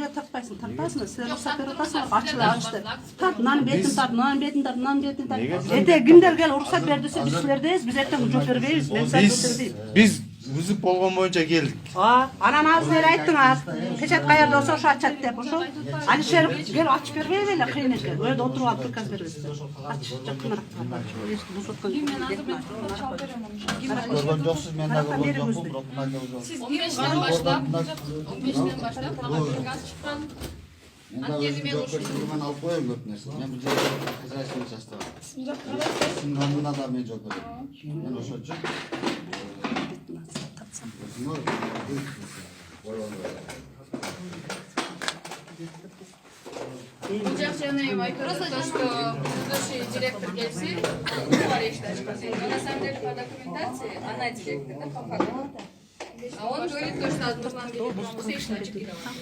Neye takpaysın? Takpaysın. Size ruhsat ver otasın. Açılar açtı. Tart, nanın betini tart, nanın betini tart, nanın betini tart. Ete kimler gel ruhsat verdiyse biz sizlerdeyiz. Biz etten job verbeyiz. Ben sen job verbeyiz. Biz vızıp olgan boyunca geldik. Anan ağzını öyle ayttın az. Peçet kayarda olsa şu açat deyip şu. Alişer gel aç vermeyi böyle kıyın işte. Öyle oturup alıp bir kaz veririz. Aç, çakın arak. Bu sotkan gitme. Organ yoksuz men de organ yokum. Siz 15'ten başlap, 15'ten başlap bana bir gaz çıkan. Annemi ben alıp koyayım göp nersin. Ben bu kızarışını çastım. Sizin kanına da men çok koyayım. Ben o çocuk. Участие просто то, что предыдущий директор Гельси говорит, что на самом деле по документации она директор, да, по факту. А он говорит то, что от Нурлан Гельси все очекировано.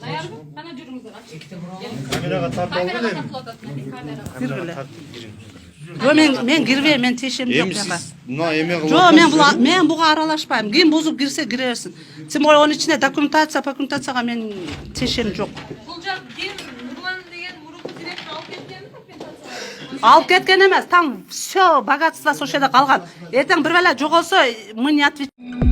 Наярбы, bana cürümüzden açık. Kameraga tartı Kameraga oldu değil mi? takılı kameraga. Yo men girvey, men teşim yok Hem ya. siz buna emek Yo men buga aralaşmayım. Kim bozup girse girersin. Sen onun içine dokumentatsiyaga men teşim yok. Bulacak bir Nurlan деген Muruku direkt alıp ketken mi dokumentatsiyaga? Alıp ketken emas, tam все богатство со жерде калган. Эртең bir bela жогolsa, мы не отвечаем.